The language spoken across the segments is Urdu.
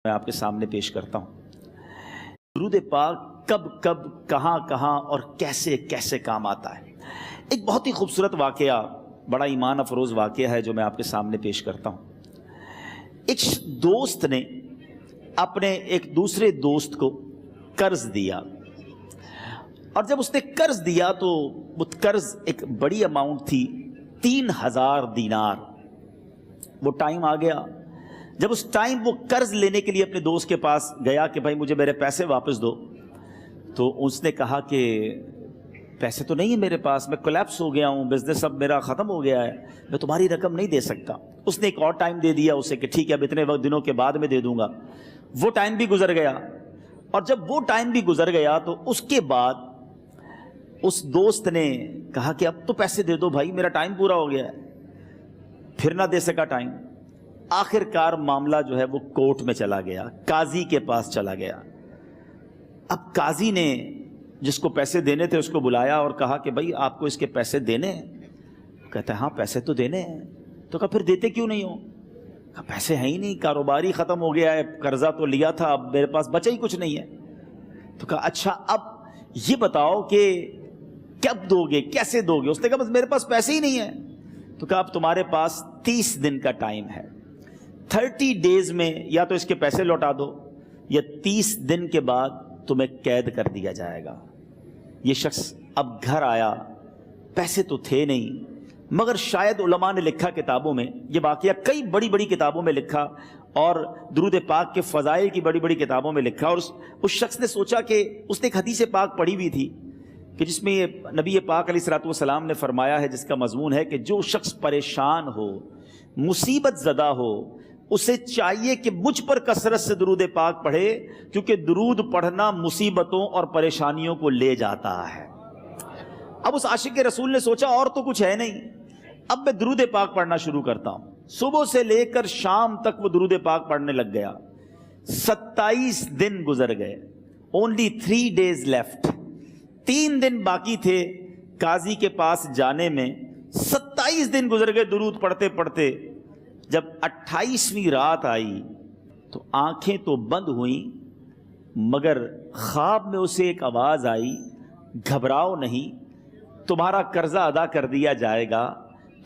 میں آپ کے سامنے پیش کرتا ہوں۔ درود پاک کب کب کہاں کہاں اور کیسے کیسے کام آتا ہے۔ ایک بہت ہی خوبصورت واقعہ، بڑا ایمان افروز واقعہ ہے جو میں آپ کے سامنے پیش کرتا ہوں۔ ایک دوست نے اپنے ایک دوسرے دوست کو قرض دیا، اور جب اس نے قرض دیا تو وہ قرض ایک بڑی اماؤنٹ تھی، 3000 دینار۔ وہ ٹائم آ گیا جب اس ٹائم وہ قرض لینے کے لیے اپنے دوست کے پاس گیا کہ بھائی مجھے میرے پیسے واپس دو، تو اس نے کہا کہ پیسے تو نہیں ہے میرے پاس، میں کولیپس ہو گیا ہوں، بزنس اب میرا ختم ہو گیا ہے، میں تمہاری رقم نہیں دے سکتا۔ اس نے ایک اور ٹائم دے دیا اسے کہ ٹھیک ہے اب اتنے وقت دنوں کے بعد میں دے دوں گا۔ وہ ٹائم بھی گزر گیا، اور جب وہ ٹائم بھی گزر گیا تو اس کے بعد اس دوست نے کہا کہ اب تو پیسے دے دو بھائی، میرا ٹائم پورا ہو گیا ہے۔ پھر نہ دے سکا ٹائم۔ آخر کار معاملہ جو ہے وہ کورٹ میں چلا گیا، قاضی کے پاس چلا گیا۔ اب قاضی نے جس کو پیسے دینے تھے اس کو بلایا اور کہا کہ بھائی آپ کو اس کے پیسے دینے ہیں؟ کہتا ہے ہاں پیسے تو دینے ہیں۔ تو کہا پھر دیتے کیوں نہیں ہو؟ کہا پیسے ہیں ہی نہیں، کاروباری ختم ہو گیا ہے، قرضہ تو لیا تھا، اب میرے پاس بچا ہی کچھ نہیں ہے۔ تو کہا اچھا اب یہ بتاؤ کہ کب دو گے، کیسے دو گے؟ اس نے کہا بس میرے پاس پیسے ہی نہیں ہیں۔ تو کہا اب تمہارے پاس 30 دن کا ٹائم ہے، 30 ڈیز میں یا تو اس کے پیسے لوٹا دو یا 30 دن کے بعد تمہیں قید کر دیا جائے گا۔ یہ شخص اب گھر آیا، پیسے تو تھے نہیں، مگر شاید علماء نے لکھا کتابوں میں، یہ واقعہ کئی بڑی بڑی کتابوں میں لکھا اور درود پاک کے فضائل کی بڑی بڑی کتابوں میں لکھا، اور اس شخص نے سوچا کہ اس نے ایک حدیث پاک پڑھی ہوئی تھی کہ جس میں نبی پاک علیہ الصلوۃ والسلام نے فرمایا ہے، جس کا مضمون ہے کہ جو شخص پریشان ہو، مصیبت زدہ ہو، اسے چاہیے کہ مجھ پر کثرت سے درود پاک پڑھے، کیونکہ درود پڑھنا مصیبتوں اور پریشانیوں کو لے جاتا ہے۔ اب اس عاشق رسول نے سوچا اور تو کچھ ہے نہیں، اب میں درود پاک پڑھنا شروع کرتا ہوں۔ صبح سے لے کر شام تک وہ درود پاک پڑھنے لگ گیا۔ 27 دن گزر گئے، only 3 days left، 3 دن باقی تھے قاضی کے پاس جانے میں۔ 27 دن گزر گئے درود پڑھتے پڑھتے۔ جب 28ویں رات آئی تو آنکھیں تو بند ہوئیں، مگر خواب میں اسے ایک آواز آئی، گھبراؤ نہیں، تمہارا قرضہ ادا کر دیا جائے گا،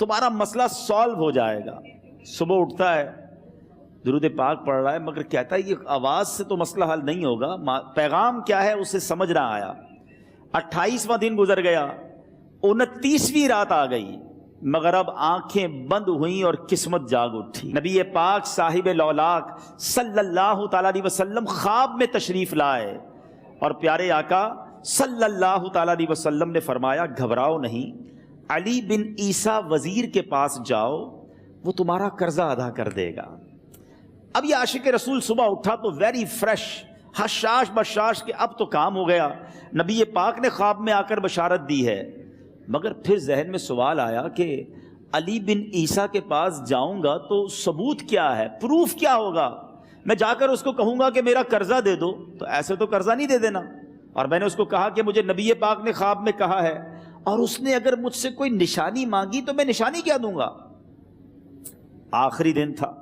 تمہارا مسئلہ سالو ہو جائے گا۔ صبح اٹھتا ہے، درود پاک پڑھ رہا ہے، مگر کہتا ہے یہ آواز سے تو مسئلہ حل نہیں ہوگا، پیغام کیا ہے اسے سمجھ نہ آیا۔ 28واں دن گزر گیا، 29ویں رات آ گئی، مگر اب آنکھیں بند ہوئیں اور قسمت جاگ اٹھی۔ نبی پاک صاحب لولاک صلی اللہ تعالیٰ علیہ وسلم خواب میں تشریف لائے، اور پیارے آقا صلی اللہ تعالیٰ علیہ وسلم نے فرمایا گھبراؤ نہیں، علی بن عیسیٰ وزیر کے پاس جاؤ، وہ تمہارا قرضہ ادا کر دے گا۔ اب یہ عاشق رسول صبح اٹھا تو ویری فریش، حشاش بشاش کہ اب تو کام ہو گیا، نبی پاک نے خواب میں آ کر بشارت دی ہے۔ مگر پھر ذہن میں سوال آیا کہ علی بن عیسیٰ کے پاس جاؤں گا تو ثبوت کیا ہے، پروف کیا ہوگا؟ میں جا کر اس کو کہوں گا کہ میرا قرضہ دے دو، تو ایسے تو قرضہ نہیں دے دینا، اور میں نے اس کو کہا کہ مجھے نبی پاک نے خواب میں کہا ہے، اور اس نے اگر مجھ سے کوئی نشانی مانگی تو میں نشانی کیا دوں گا؟ آخری دن تھا،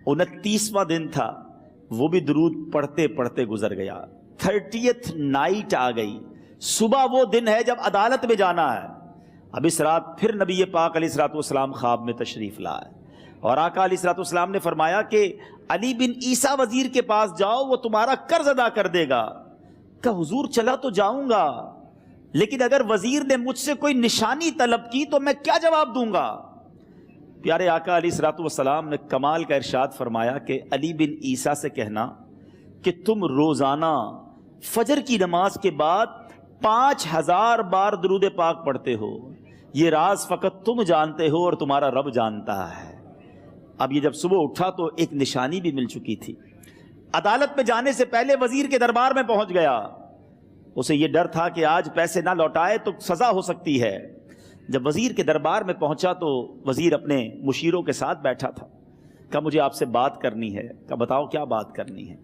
29واں دن تھا، وہ بھی درود پڑھتے پڑھتے گزر گیا۔ 30th نائٹ آ گئی، صبح وہ دن ہے جب عدالت میں جانا ہے۔ اب اس رات پھر نبی پاک علیہ الصلوۃ والسلام خواب میں تشریف لائے، اور آقا علیہ الصلوۃ والسلام نے فرمایا کہ علی بن عیسیٰ وزیر کے پاس جاؤ، وہ تمہارا قرض ادا کر دے گا۔ کہ حضور چلا تو جاؤں گا، لیکن اگر وزیر نے مجھ سے کوئی نشانی طلب کی تو میں کیا جواب دوں گا؟ پیارے آقا علیہ الصلوۃ والسلام نے کمال کا ارشاد فرمایا کہ علی بن عیسیٰ سے کہنا کہ تم روزانہ فجر کی نماز کے بعد 5000 بار درود پاک پڑھتے ہو، یہ راز فقط تم جانتے ہو اور تمہارا رب جانتا ہے۔ اب یہ جب صبح اٹھا تو ایک نشانی بھی مل چکی تھی۔ عدالت میں جانے سے پہلے وزیر کے دربار میں پہنچ گیا، اسے یہ ڈر تھا کہ آج پیسے نہ لوٹائے تو سزا ہو سکتی ہے۔ جب وزیر کے دربار میں پہنچا تو وزیر اپنے مشیروں کے ساتھ بیٹھا تھا۔ کہا مجھے آپ سے بات کرنی ہے۔ کہا بتاؤ کیا بات کرنی ہے؟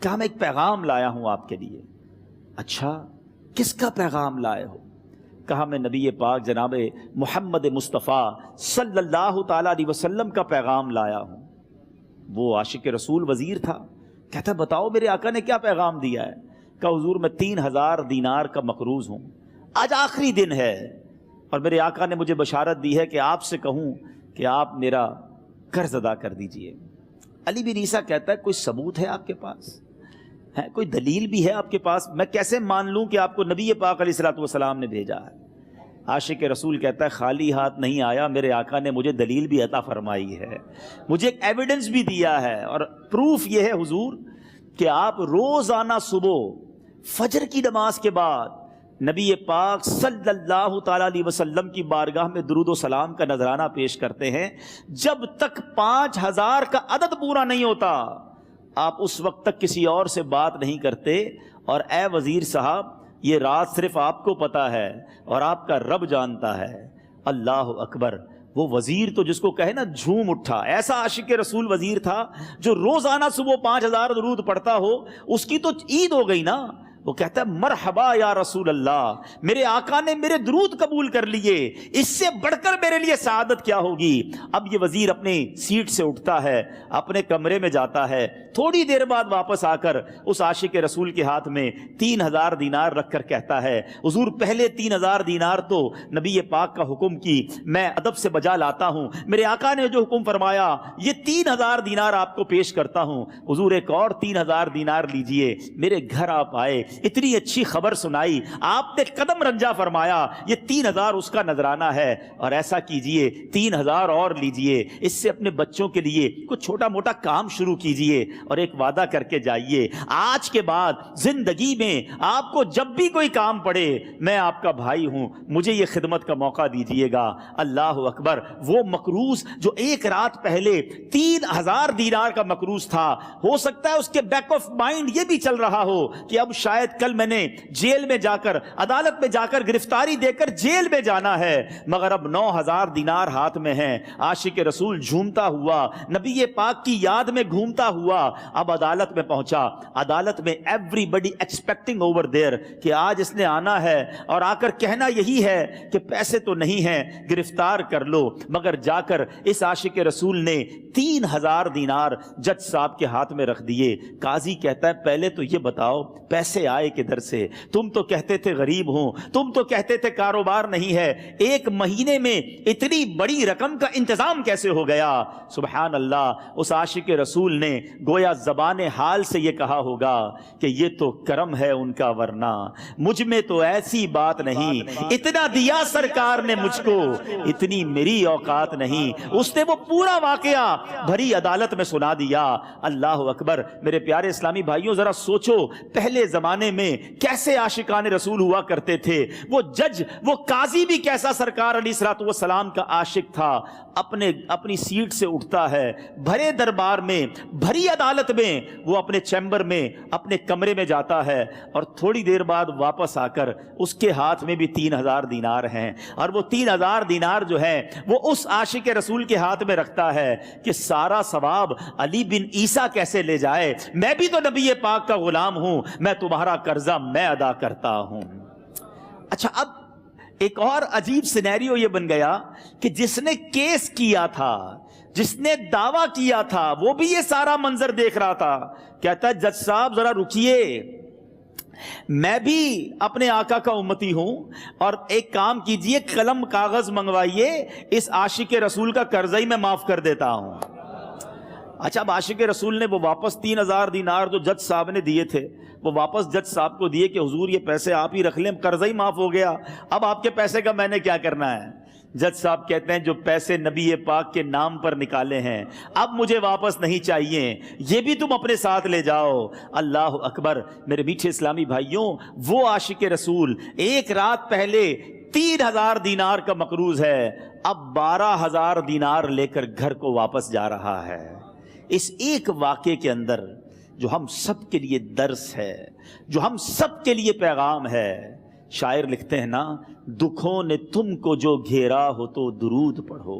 کہا میں ایک پیغام لایا ہوں آپ کے لیے۔ اچھا کس کا پیغام لائے ہو؟ کہا میں نبی پاک جناب محمد مصطفیٰ صلی اللہ تعالیٰ علیہ وسلم کا پیغام لایا ہوں۔ وہ عاشق رسول وزیر تھا، کہتا ہے بتاؤ میرے آقا نے کیا پیغام دیا ہے؟ کہا حضور میں 3000 دینار کا مقروض ہوں، آج آخری دن ہے اور میرے آقا نے مجھے بشارت دی ہے کہ آپ سے کہوں کہ آپ میرا قرض ادا کر دیجئے۔ علی بن عیسیٰ کہتا ہے کوئی ثبوت ہے آپ کے پاس؟ ہے کوئی دلیل بھی ہے آپ کے پاس؟ میں کیسے مان لوں کہ آپ کو نبی پاک علیہ الصلوۃ والسلام نے بھیجا ہے؟ عاشق رسول کہتا ہے خالی ہاتھ نہیں آیا، میرے آقا نے مجھے دلیل بھی عطا فرمائی ہے، مجھے ایک ایویڈنس بھی دیا ہے، اور پروف یہ ہے حضور کہ آپ روزانہ صبح فجر کی نماز کے بعد نبی پاک صلی اللہ تعالی علیہ وسلم کی بارگاہ میں درود و سلام کا نذرانہ پیش کرتے ہیں۔ جب تک 5000 کا عدد پورا نہیں ہوتا آپ اس وقت تک کسی اور سے بات نہیں کرتے، اور اے وزیر صاحب یہ رات صرف آپ کو پتا ہے اور آپ کا رب جانتا ہے۔ اللہ اکبر! وہ وزیر تو جس کو کہے نا جھوم اٹھا، ایسا عاشق رسول وزیر تھا جو روزانہ صبح 5000 درود پڑھتا ہو، اس کی تو عید ہو گئی نا۔ وہ کہتا ہے مرحبا یا رسول اللہ، میرے آقا نے میرے درود قبول کر لیے، اس سے بڑھ کر میرے لیے سعادت کیا ہوگی۔ اب یہ وزیر اپنی سیٹ سے اٹھتا ہے، اپنے کمرے میں جاتا ہے، تھوڑی دیر بعد واپس آ کر اس عاشق رسول کے ہاتھ میں 3000 دینار رکھ کر کہتا ہے حضور پہلے 3000 دینار تو نبی پاک کا حکم کی میں ادب سے بجا لاتا ہوں، میرے آقا نے جو حکم فرمایا یہ 3000 دینار آپ کو پیش کرتا ہوں، حضور ایک اور 3000 دینار لیجئے۔ میرے گھر آپ آئے، اتنی اچھی خبر سنائی، آپ نے قدم رنجا فرمایا، یہ 3000 اس کا نذرانہ ہے، اور ایسا کیجئے 3000 اور لیجئے، اس سے اپنے بچوں کے لیے کچھ چھوٹا موٹا کام شروع کیجئے اور ایک وعدہ کر کے جائیے، آج کے بعد زندگی میں آپ کو جب بھی کوئی کام پڑے میں آپ کا بھائی ہوں، مجھے یہ خدمت کا موقع دیجئے گا۔ اللہ اکبر! وہ مقروض جو ایک رات پہلے 3000 دینار کا مقروض تھا، ہو سکتا ہے اس کے بیک آف مائنڈ یہ بھی چل رہا ہو کہ اب شاید کل میں نے جیل میں جا کر، عدالت میں جا کر گرفتاری دے کر جیل میں جانا ہے، مگر اب 9000 دینار ہاتھ میں ہیں۔ عاشق رسول جھومتا ہوا نبی پاک کی یاد میں گھومتا ہوا اب عدالت میں پہنچا۔ عدالت میں everybody expecting over there کہ آج اس نے آنا ہے اور آ کر کہنا یہی ہے کہ پیسے تو نہیں ہیں، گرفتار کر لو، مگر جا کر اس عاشق رسول نے 3000 دینار جج صاحب کے ہاتھ میں رکھ دیے۔ قاضی کہتا ہے پہلے تو یہ بتاؤ پیسے آئے کدھر سے؟ تم تو کہتے تھے غریب ہوں، تم تو کہتے تھے کاروبار نہیں ہے، ایک مہینے میں اتنی بڑی رقم کا انتظام کیسے ہو گیا؟ سبحان اللہ! اس عاشق رسول نے گویا زبان حال سے یہ کہا ہوگا کہ یہ تو کرم ہے ان کا، ورنہ مجھ میں تو ایسی بات نہیں، اتنا دیا سرکار نے مجھ کو، اتنی میری اوقات نہیں۔ اس نے وہ پورا واقعہ بھری عدالت میں سنا دیا۔ اللہ اکبر! میرے پیارے اسلامی بھائیوں ذرا سوچو پہلے زمانے میں کیسے عاشقان رسول ہوا کرتے تھے، وہ جج، وہ قاضی بھی کیسا سرکار علیہ الصلوۃ والسلام کا عاشق تھا۔ اپنی سیٹ سے اٹھتا ہے، بھرے دربار میں، بھری عدالت میں، وہ اپنے چیمبر میں، اپنے کمرے میں جاتا ہے، اور تھوڑی دیر بعد واپس آ کر اس کے ہاتھ میں بھی 3000 دینار ہیں، اور وہ 3000 دینار جو ہے وہ اس عاشق رسول کے ہاتھ میں رکھتا ہے کہ سارا ثواب علی بن عیسیٰ کیسے لے جائے، میں بھی تو نبی پاک کا غلام ہوں، میں تمہارا قرضہ میں ادا کرتا ہوں۔ اچھا، اب ایک اور عجیب سینیریو یہ بن گیا کہ جس نے کیس کیا تھا، جس نے دعویٰ کیا تھا، وہ بھی یہ سارا منظر دیکھ رہا تھا۔ کہتا ہے جج صاحب ذرا رکیے، میں بھی اپنے آقا کا امتی ہوں، اور ایک کام کیجئے، قلم کاغذ منگوائیے، اس عاشق رسول کا قرضہ ہی میں معاف کر دیتا ہوں۔ اچھا، اب عاشق رسول نے وہ واپس 3000 دینار جو جج صاحب نے دیے تھے وہ واپس جج صاحب کو دیے کہ حضور یہ پیسے آپ ہی رکھ لیں، قرضہ ہی معاف ہو گیا، اب آپ کے پیسے کا میں نے کیا کرنا ہے؟ جج صاحب کہتے ہیں جو پیسے نبی پاک کے نام پر نکالے ہیں اب مجھے واپس نہیں چاہیے، یہ بھی تم اپنے ساتھ لے جاؤ۔ اللہ اکبر! میرے میٹھے اسلامی بھائیوں، وہ عاشق رسول ایک رات پہلے 3000 دینار کا مقروض ہے، اب 12000 دینار لے کر گھر کو واپس جا رہا ہے۔ اس ایک واقعے کے اندر جو ہم سب کے لیے درس ہے، جو ہم سب کے لیے پیغام ہے، شاعر لکھتے ہیں نا، دکھوں نے تم کو جو گھیرا ہو تو درود پڑھو،